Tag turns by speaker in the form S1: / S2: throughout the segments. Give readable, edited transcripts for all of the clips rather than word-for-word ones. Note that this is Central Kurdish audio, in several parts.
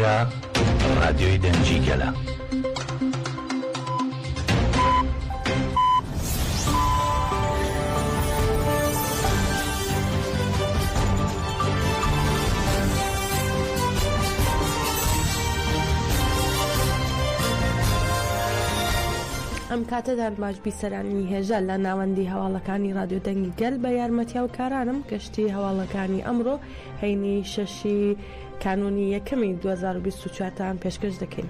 S1: ئێرە ڕادیۆی دەنجیگەلە.
S2: ئەم کاتەدان باش بیسەرانی هێژە لە ناوەندی هەواڵەکانی رادیۆ دەنگی گەل بە یارمەتیا و کارانم گەشتی هەواڵەکانی ئەمڕۆ هەینی شەشی کانونی یەکەمی 2024 پێشکەش دەکەین.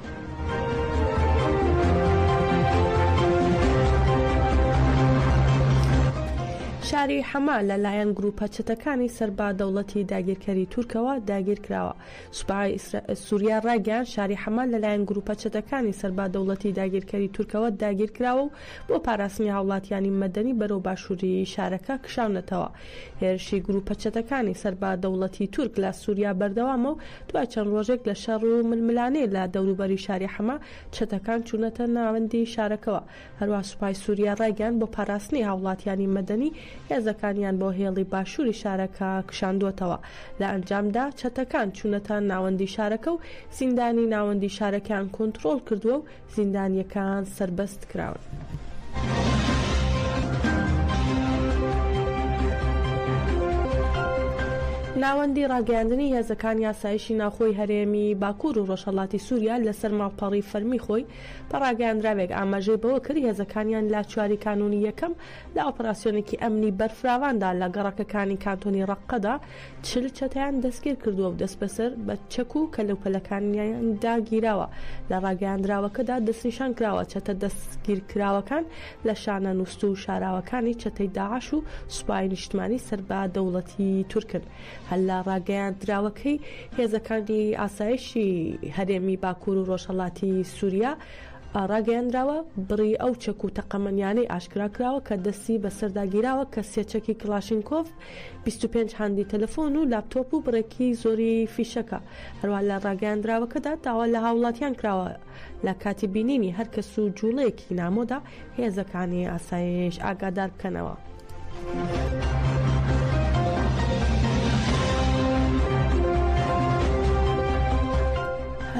S2: شاری حەما لەلایەن گروپە چەتەکانی سەربا دەوڵەتی داگیرکەری تورکەوە داگیر کراوە. سوپای سووریا ڕاگەیان شاری حەما لەلایەن گروپە چەتەکانی سەربا دەوڵەتی داگیرکەری تورکەوە داگیر کراوە و بۆ پاراستنی هاوڵاتیانی مەدەنی بەرەو باشووری شارەکە کشاونەتەوە. هێرشی گروپە چەتەکانی سەربا دەوڵەتی تورک لە سووریا بەردەوامە و دوای چەند ڕۆژێک لە شەڕ و ململانەی لە دەوروبەری شاری حەما چەتەکان چوونەتە ناوەندی شارەکەوە. هەروە سوپای سووریا ڕاگەیان بۆ پاراستنی هاوڵاتیانی مەدەنی هێزەکانیان بۆ هێڵی باشووری شارەکە کشاندوتەوە. لە ئەنجامدا چەتەکان چوونەتە ناوەندی شارەکە و زیندانی ناوەندی شارەکان کۆنتڕۆڵ کردووە و زیندانیەکان سەربەست کراون. ناوەندی ڕاگەیاندنی هێزەکان یاسایشی ناوخۆی هەرێمی باکوور و ڕۆژهەڵاتی سووریا لەسەر ماڵپەڕی فەرمی خۆی پەڕاگەیاندراوێک ئاماژەی بەوە کرد هێزەکانیان لا چواری کانونی یەکەم لە ئۆپراسیۆنێکی ئەمنی بەرفراواندا لە گەڕەکەکانی کانتۆنی ڕەقەدا 40 چەتەیان دەستگیر کردووە و دەست بەسەر بە چەک و کەلەوپەلەکانیاندا گیراوە. لە ڕاگەیاندراوەکەدا دەستنیشان کراوە چەتە دەستگیرکراوەکان لە شانە نووست و شاراوەکانی چەتەی داعش و سوپای نیشتمانی سەربا دەوڵەتی تورکن. هەل لە ڕاگەیاندراوەکەی هێزەکانی ئاسایشی هەرێمی باکوور و ڕۆژهەڵاتی سووریا ڕاگەیاندراوە بڕی ئەو چەک و تەقەمەنیانەی ئاشکرا کراوە کە دەستی بەسەرداگیراوە کە سێچەکی کلاشینکۆف 25 هاندی تەلەفۆن و لاپتۆپ و بڕێکی زۆری فیشەکە. هەروە لە ڕاگەیاندراوەکەدا داوا لە هاوڵاتیان کراوە لە کاتی بینینی هەر کەس و جوڵەیەکی نامۆدا هێزەکانی ئاسایش ئاگادار بکەنەوە.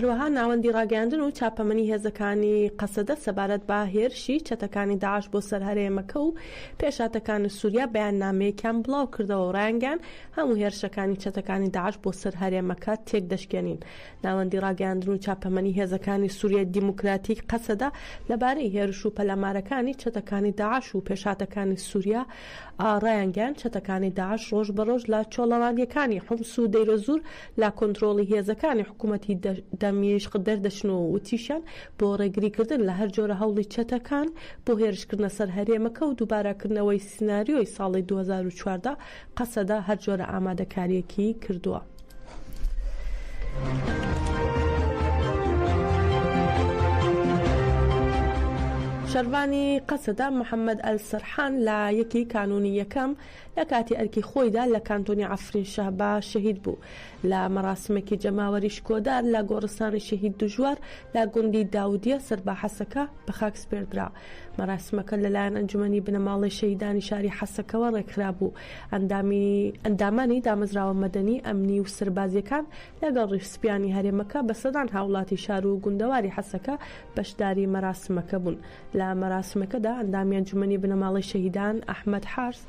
S2: هەروەها ناوەندی ڕاگەیاندن و چاپەمەنی هێزەکانی قەسەدە سەبارەت بە هێرشی چەتەکانی داعش بۆ سەر هەرێمەکە و پێشاتەکانی سووریا بەیاننامەیەکیان بڵاو کردەوە و ڕایانگەیان هەموو هێرشەکانی چەتەکانی داعش بۆ سەر هەرێمەکە تێک دەشکێنین. ناوەندی ڕاگەیاندن و چاپەمەنی هێزەکانی سووریای دیموکراتیک قەسەدە لەبارەی هێرش و پەلامارەکانی چەتەکانی داعش و پێشاتەکانی سووریا ڕایانگەیان چەتەکانی داعش ڕۆژ بەڕۆژ لە چۆڵەوانیەکانی حومس و دەیرۆزور لە کۆنتڕۆڵی هێزەکانی حکوومەتی دەمیشق دەردەچن و وتیشان بۆ ڕێگریکردن لە هەر جۆرە هەوڵی چەتەکان بۆ هێرشکردنە سەر هەرێمەکە و دووبارەکردنەوەی سیناریۆی ساڵی 2014 قەسەدە هەر جۆرە ئامادەکاریەکی کردووە. شەروانی قەسەدا محەممەد ئەلسەرحان لە یەکی کانونی یەکەم لە کاتی ئەرکی خۆیدا لە کانتۆنی عەفرین شەهبا شەهید بوو. لە مەراسمێکی جەماوەری شکۆدار لە گۆڕستانی شەهید دوژوار لە گوندی داودیە سەربا حەسەکە بە خاک سپێردرا. مەراسمەکە لەلایەن ئەنجومەنی بنەماڵی شەهیدانی شاری حەسەکەوە ڕێکخرا بوو. ئەندامانی دامەزراوە مەدەنی ئەمنی و سەربازیەکان لەگەڵ ڕیسپیانی هەرێمەکە بە سەدان هاوڵاتی شار و گوندەواری حەسەکە بەشداری مەراسمەکە بوون. لە مەراسمەکەدا ئەندامی ئەنجومەنی بنەماڵی شەهیدان ئەحمەد حارس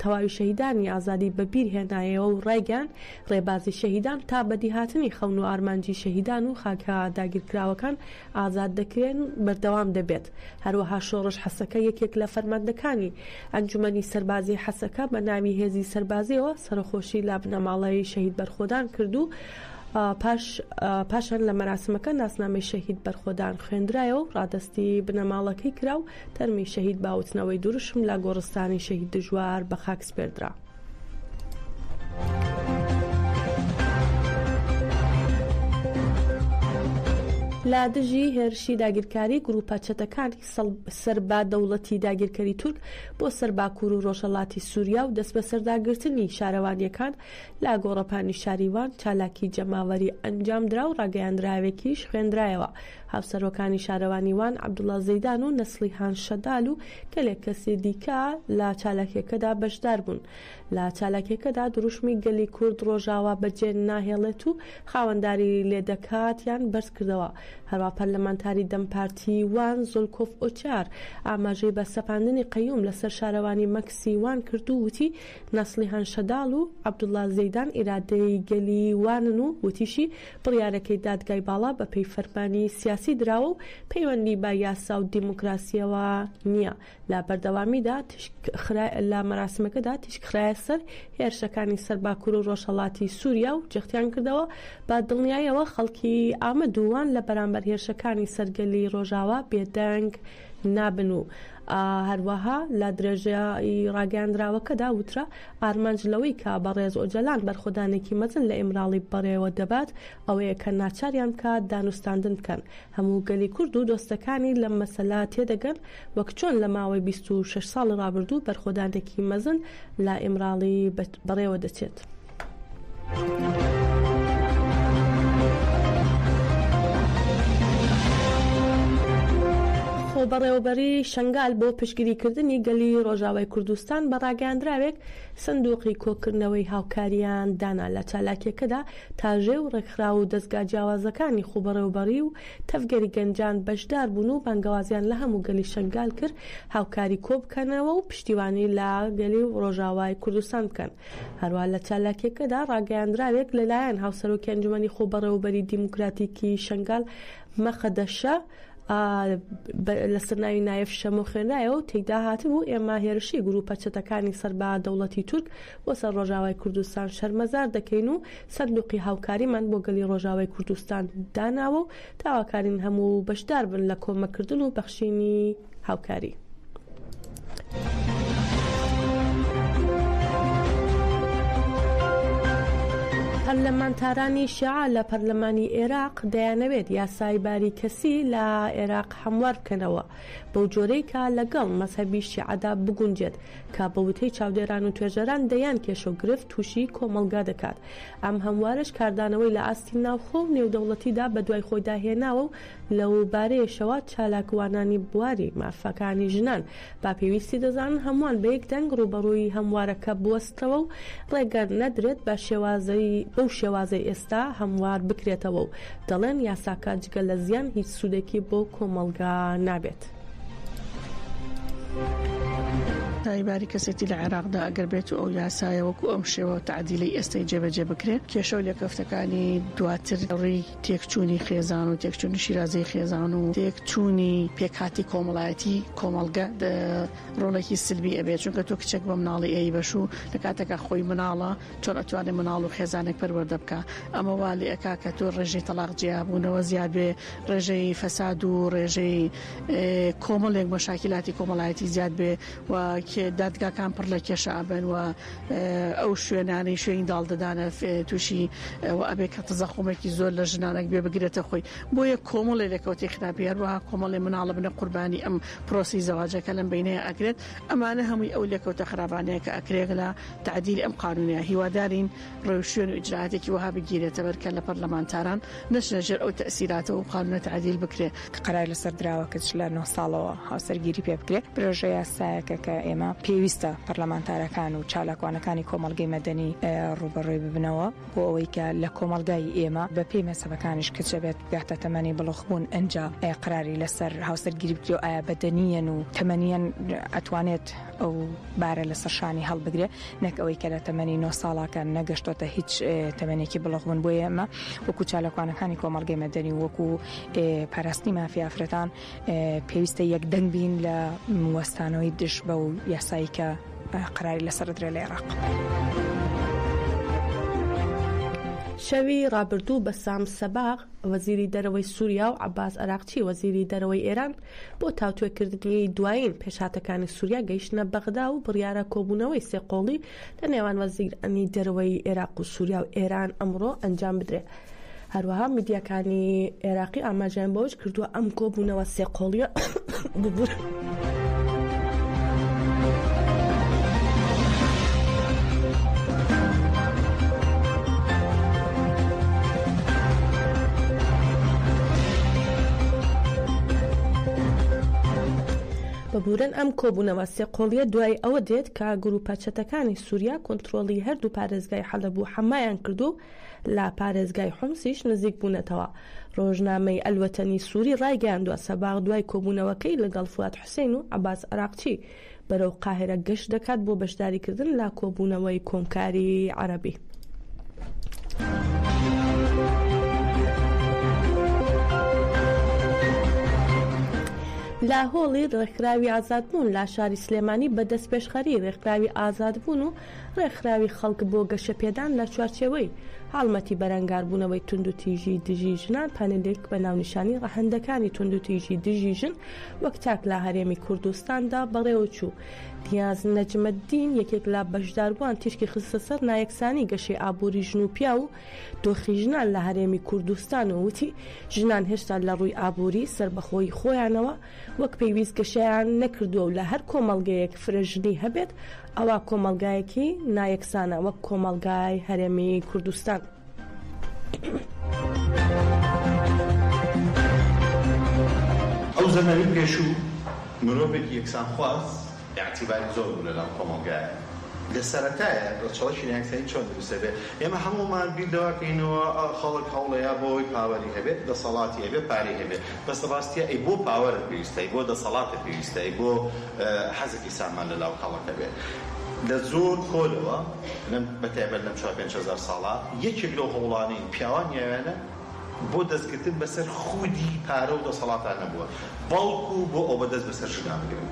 S2: تەواوی شەهیدانی ئازادی بەبیر هێنایەوە و ڕایگەیان ڕێبازی شەهیدان تا بەدیهاتنی خەون و ئارمانجی شەهیدان و خاکە داگیرکراوەکان ئازاد دەکرێن بەردەوام دەبێت. هەروەها شۆڕش حەسەکە یەکێک لە فەرماندەکانی ئەنجومەنی سەربازی حەسەکە بە ناوی هێزی سەربازیەوە سەرخۆشی لە بنەماڵەی شەهید بەرخۆدان کردو. پاشان لە مەراسمەکە ناسنامەی شەهید بەرخۆدان خوێندرایەوە و ڕادستی بنەماڵەکەی کرا و تەرمی شەهید باوتنەوەی دوورشم لە گۆڕستانی شەهید دژوار بە خاک سپێردرا. لا دژی هێرشی داگیرکاری گروپە چەتەکانی سەربا دەوڵەتی داگیرکەری تورک بۆ سەر باکوور و ڕۆژهەڵاتی سووریا و دەست بە سەرداگرتنی شارەوانیەکان لا گۆڕەپانی شاریوان چالاکی جەماوەری ئەنجامدرا و ڕاگەیاندراوێکیش خوێندرایەوە. هاوسەرۆکانی شارەوانیوان عەبدوڵڵا زەیدان و نەسلیحان شەدال و گەلێک کەسی دیکە لە چالاکیەکەدا بەشدار بوون. لە چالاکیەکەدا دروشمی گەلی کورد ڕۆژاوا بەجێ ناهێڵێت و خاوەنداری لێدەکاتیان بەرز کردەوە. هەروە پەرلەمانتاری دەمپارتی وان زۆلکۆف ئۆچار ئاماژەی بە سەپاندنی قەیوم لەسەر شارەوانی مەکسی وان کرد و وتی نەسلیحان شەداڵ و عەبدوڵڵا زەیدان ئیرادەی گەلی وانن و وتیشی بڕیارەکەی دادگای باڵا بە پێی فەرمانی سیاسی دراوە و پەیوەندی بە یاسا و دیموکراسیەوە نییە. لە بەردەوامیدا لە مەراسمەکەدا تیشکخرایە سەر هێرشەکانی سەر باکوور و ڕۆژهەڵاتی سووریا و جەختیان کردەوە بە دڵنیایەوە خەڵکی ئامەدووان لە بەرامبەر هێرشەکانی سەرگەلی ڕۆژاوا بێدەنگ نابن و هەروەها لە درێژایی ڕاگەاندراوەکەدا وترا ئارمانج لەوەی کە بەڕێز ئۆجەلان بەرخۆدانێکی مەزن لە ئیمراڵی بەڕێوە دەبات ئەوەیە کە ناچاریان بکە دانوستاندن بکەن. هەموو گەلی کورد و دۆستەکانی لە مەسەلا تێدەگەن وەک چۆن لە ماوەی 26 ساڵ ڕابردوو بەرخۆدانێکی مەزن لە ئیمراڵی بەڕێوە دەچێت. بەڕێوەبەری شنگال بۆ پشتگیریکردنی گەلی ڕۆژاوای کوردستان بە ڕاگەاندراوێک سندوقی کۆکردنەوەی هاوکاریان دانا. لە چالاکیەکەدا تاژێ و ڕێکخرا و دەستگا جیاوازەکانی خوبەڕێوەبەری و تەفگەری گەنجان بەشدار بوون و بانگەوازیان لە هەموو گەلی شنگال کرد هاوکاری کۆ بکەنەوە و پشتیوانی لە گەلی ڕۆژاوای کوردستان بکەن. هەروە لە چالاکیەکەدا ڕاگەاندراوێک لەلایەن هاوسەرۆکی ئەنجومەنی خوبەڕێوەبەری دیموکراتیکی شنگال مەخەدەشە لەسەر ناوی نایف شەمە خوێنرایەوە و تێکدا هاتبوو ئێمە هێرشی گروپە چەتەکانی سەربا دەوڵەتی تورک بۆ سەر ڕۆژاوای کوردستان شەرمەزار دەکەین و سندوقی هاوکاریمان بۆ گەلی ڕۆژاوای کوردستان داناوە و تاواکارین هەموو بەشدار بن لە کۆمەکردن و بەخشینی هاوکاری. پەرلەمانتارانی شیعە لە پەرلەمانی عێراق دەیانەوێت یاسای باری کەسی لە عێراق هەموار بکەنەوە بەو جۆرەی کە لەگەڵ مەزهەبی شیعەدا بگونجێت کە بە وتەی چاودێران و توێژەران دەیان کێشە و گرفت تووشی کۆمەڵگا دەکات. ئەم هەموارش کاردانەوەی لە ئاستی ناوخۆ و نێودەوڵەتیدا بە دوای خۆی داهێناوە و لەو بارەیەشەوە چالاکوانانی بواری مافەکانی ژنان با پێویستی دەزانن هەمووان بە یەک دەنگ ڕوبەڕووی هەموارەکە بوەستەوە و ڕێگەر نەدرێت بە بەو شێوازەی ئێستا هەموار بکرێتەوە و دەڵێن یاساکە جگە لە زیان هیچ سوودێکی بۆ کۆمەڵگا نابێت.
S3: تایباری کەسێتی لە عێراقدا ئەگەر بێت و ئەو یاسایە وەکو ئەم شێوە تعدیلی ئێستای جێبەجێ بکرێت کێشە و لێکەفتەکانی دواتر ڕێی تێکچوونی خێزان و تێکچوونی شیرازەی خێزان و تێکچوونی پێکهاتی کۆمەڵایەتی کۆمەڵگە ڕۆڵێکی سلبی ئەبێت چونکە تۆ کچێک بە مناڵی ئەی بەش و لە کاتێکە خۆی مناڵە چۆن ئەتوانێت مناڵ و خێزانێک پەروەردە بکە. ئەمە وا لێ ئەکا کە تۆ ڕێژەی تەلاق جیابوونەوە زیاد بێ ڕێژەی فەساد و ڕێژەی کۆمەڵێک مەشاکیلاتی کۆمەڵایەتی زیاد بێ و کێ دادگاکان پڕ لە کێشە ئەبن و ئەو شوێنانەی شوێنی داڵدەدانە تووشی و ئەبێ کە تەزەخۆمێکی زۆر لە ژنانێک بێ بگرێتە خۆی بۆیە کۆمەڵێ لەکەوتی خراپی هەروەها کۆمەڵێ مناڵە بنە قوربانی ئەم پرۆسی زەواجەکە لەم بینەیە ئەگرێت. ئەمانە هەمووی ئەو لێکەوتە خراپانەیە کە ئەکرێت لە تعدیلی ئەم قانونیە. هیوادارین ڕێوشێن و ئیجراعاتێکی وها بگیرێتە بەرکە لە پەرلەمانتاران نەچنە ژێر ئەو تەئسیراتە و قانونە تعدیل بکرێت.
S4: قەرار لەسەر دراوە کە لە 9 ساڵەوە هاوسەرگیری پێ بکرێت پرۆژە یاسایەکە کە ئێمە پێویستە پەرلەمانتارەکان و چالاکوانەکانی کۆمەڵگەی مەدەنی ڕوبەڕووی ببنەوە بۆ ئەوەی کە لە کۆمەڵگای ئێمە بە پێی مەسەبەکانیش کچە بێت گاتە تەمەنی بڵۆخبوون ئەنجا قەراری لەسەر هاوسەرگیری بکرێ و ئایا بەدەنیەن و تەمەنیەن ئەتوانێت ئەو بارە لەسەر شانی هەڵبگرێ نەک ئەوەی کە لە تەمەنی 9 ساڵاکان نەگەشتۆتە هیچ تەمەنێکی بڵۆخبوون بۆ ئێمە وەکو چالاکوانەکانی کۆمەڵگەی مەدەنی وەکو پاراستنی مافیافرەتان پێویستە یەک دەنگ بین لە وەستانەوەی دش بە و یاسایی کە قەراری لەسەر درێ لە عێراق.
S2: شەوی ڕابردوو بە سام سەباغ وەزیری دەرەوەی سووریا و عەباس عەراقچی وەزیری دەرەوەی ئێران بۆ تاوتوێکردنی دوایین پێشهاتەکانی سووریا گەیشتنە بەغدا و بڕیارە کۆبوونەوەی سێقۆڵی لە نێوان وەزیرانی دەرەوەی عێراق و سووریا و ئێران ئەمڕۆ ئەنجام بدرێت. هەروەها میدیاکانی عێراقی ئاماژیان بەوەش کردووە ئەم کۆبوونەوە سێقۆڵیە ببور. بەبورن ئەم کۆبوونەوە سێقۆڵیە دوای ئەوە دێت کە گروپە چەتەکانی سووریا کۆنتترۆلی هەردوو پارێزگای حەلەبوو حەمایان کردو لە پارێزگای حومسیش نزیک بوونەتەوە. ڕۆژنامەی ئەلوەتەنی سووری ڕایگەاندووە سەباغ دوای کۆبوونەوەکەی لەگەڵ فواد حوسێن و عەباس عراقچی بەرەو قاهرە گەشت دەکات بۆ بەشداریکردن لە کۆبوونەوەی کۆمکاری عەرەبی. لە هۆڵی ڕێکخراوی ئازادبوون لە شاری سلێمانی بە دەست پێشخەری ڕێکخراوی ئازادبوون و ڕێکخراوی خەڵک بۆ گەشەپێدان لە چوارچێوەی هاڵمەتی بەرەنگاربوونەوەی توندوتیژی دژی ژنان پانێلێک بە ناونیشانی ڕەهەندەکانی توندوتیژی دژی ژن وەک چاک لە هەرێمی کوردستاندا بەڕێوە چوو. دیاز نەجمەدین یەکێک لە بەشداربووان تیشکی خستە سەر نایەکسانی گەشەی ئابووری ژن و پیا و دۆخی ژنان لە هەرێمی کوردستان و وتی ژنان هێشتا لە ڕووی ئابووری سربەخۆی خۆیانەوە وەک پێویست گەشەیان نەکردووە و لە هەر کۆمەڵگەیەک فرەژنی هەبێت ئەوە کۆمەڵگایەکی نایەکسانە وەک کۆمەڵگای هەرێمی کوردستان.
S5: ئەو زەمەری پێشوو مرۆڤێکی یەکسان خواست اعتیباری زۆر بوو لەناو کۆمەڵگایە. لە سەرەتایە ڕەچەڵەشی نایەکسانی چۆن دروستە بێت ئێمە هەمومان بیردەواکەینەوە خەڵک هەوڵەیە بۆی پاوەری هەبێت دەسەڵاتی هەبێت پارەی هەبێت بەستە ڕاستیە ئەی بۆ پاوەرت پێویستە ئەی بۆ دەسەڵاتە پێویستە ئەی بۆ حەزێکی سامان لەناو خەڵکە بێت. لە زۆر کۆلەوە بەتایبەت لەم 4-5,000 ساڵە یەکێک لەو هەوڵانەی پیاوان یاوێنە بۆ دەستگرتن بەسەر خودی پارە و دەسەڵاتان نەبووە بەڵکو بۆ ئەو بەدەست بەسەر ژنان بگرن.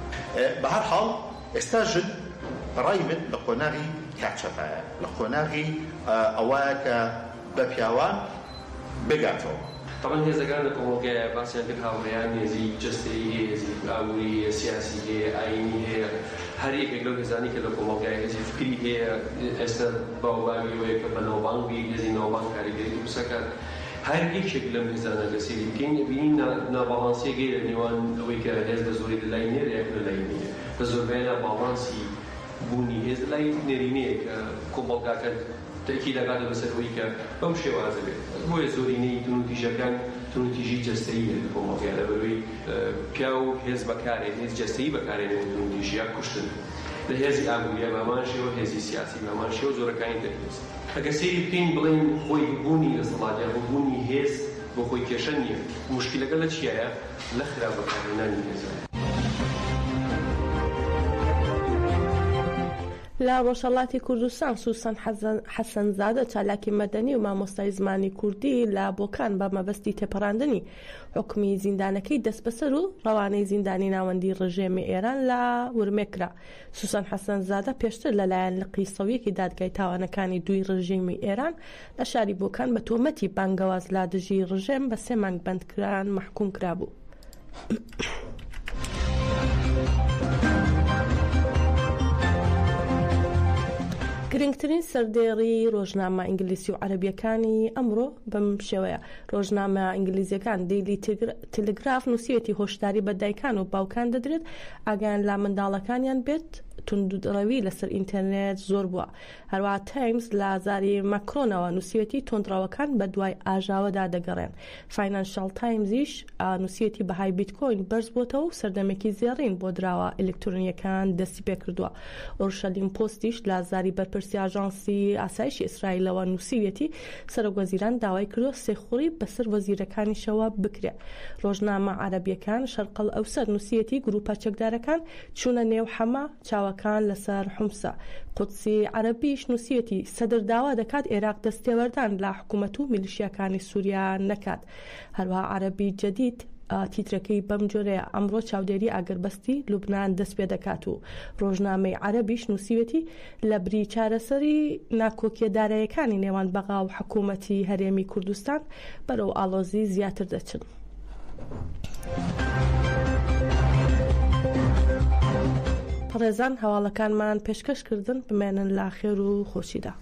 S5: بە هەر حاڵ ئێستا ژن ڕای من لە قۆناغی کاتچەپایە لە قۆناغی ئەوایە کە بە پیاوان بگاتەوە.
S6: طبعا هێزەکان لە کۆمەڵگەیە باسییان کرد هاوڕێیان هێزی جەستەیی هەیە هێزی ئابووری سیاسی هەیە ئاینی هەیە هەر یەکێک لەو هێزانی کە لە کۆمەڵگای هێزی فکری هەیە ئێستا باوباوی وەیە کە بە ناوبانگ بی هێزی ناوبانگ کاریگەری دروستەکات هەر یەکێک لەم هێزانە لەسەری بکەین بینین ناباڵانسیە گەی لە نێوان ئەوەی کە هێز بە زۆری لەلای نێر یاک لەلای نییە بە زۆربەیانە باڵانسی بوونی هێز لای نێرینەیە کە کۆمەڵگاکە تەکی دەکاتە بەسەر ئەوەی کە بەم شێوازە بێت بۆیە زۆرینەی تونوتیژەکان تونوتیژی جەستەیی لە کۆمەڵگەیە لەبەرەوەی پیا و هێز بەکارێن هێز جەستەیی بەکارێنێت تونوتیژیا کوشتن لە هێزی ئابووریە بەمان شێوە هێزی سیاسی بەمان شێوە زۆرەکانی دەکرێت. ئەگە سەیری بکەین بڵێن خۆی بوونی دەسەڵات یا بوونی هێز بۆ خۆی کێشە نییە موشکیلەکە لە چیایە لە خراپ بەکارهێنانی هێزانە.
S2: لە ڕۆژهەڵاتی کوردستان سوسان حەسەنزادە چالاکی مەدەنی و مامۆستای زمانی کوردی لە بۆکان بە مەبەستی تێپەڕاندنی حکمی زیندانەکەی دەست بەسەر و ڕەوانەی زیندانی ناوەندی ڕژێمی ئێران لە ورمێکرا. سوسان حەسەنزادە پێشتر لەلایەن لقی سەویەکی دادگای تاوانەکانی دوی ڕژێمی ئێران لە شاری بۆکان بە تۆمەتی بانگەواز لا دژی ڕژێم بە 3 مانگ بەندکران مەحکوم کرابوو. گرنگترین سەردێڕی ڕۆژنامە ئینگلیسی و عەرەبیەکانی ئەمڕۆ بەم شێوەیە. ڕۆژنامە ئینگلیزیەکان دیلی تلگراف نووسیەتی هۆشداری بە دایکان و باوکان دەدرێت ئاگیان لا منداڵەکانیان بێت توندڕەوی لەسەر ئینتەرنێت زۆر بووە. هەروەها تایمز لە زاری ماکرۆنەوە نووسیەتی تۆندڕەوەکان بە دوای ئاژاوەدا دەگەڕێن. فاینانشال تایمزیش نووسیەتی بەهای بیتکۆین بەرز بۆتەوە و سەردەمێکی زێڕین بۆ دراوە ئەلکترۆنیەکان دەستی پێکردووە. ئۆرشەلیم پۆستیش لە زاری بەرپرسی ئاژانسی ئاسایشی ئیسرائیلەوە نووسیەتی سەرۆکوەزیران داوای کردو سێخوڕی بەسەر وەزیرەکانیشەوە بکرێت. ڕۆژنامە عەرەبیەکان شەرقەڵ ئەوسەر نووسیەتی گروپە چەکدارەکان چوونە نێو حەما چاوەکان لەسەر حومسە. قودسی عەرەبیش نووسیەتی سەدر داوا دەکات عێراق دەستێوەردان لە حکوومەت و میلیشیاکانی سووریا نەکات. هەروەها عەرەبی جەدید تیترەکەی بەم جۆرەیە ئەمڕۆ چاودێری ئاگربەستی لوبنان دەست پێ دەکات و ڕۆژنامەی عەرەبیش نووسیەتی لە بری چارەسەری ناکۆکیەدارایەکانی نێوان بەغا و حکوومەتی هەرێمی کوردستان بەرەو ئاڵۆزی زیاتر دەچن. پەڕێزان هەواڵەکانمان پێشکەشکردن بمێنن لا خێر و خۆشیدا.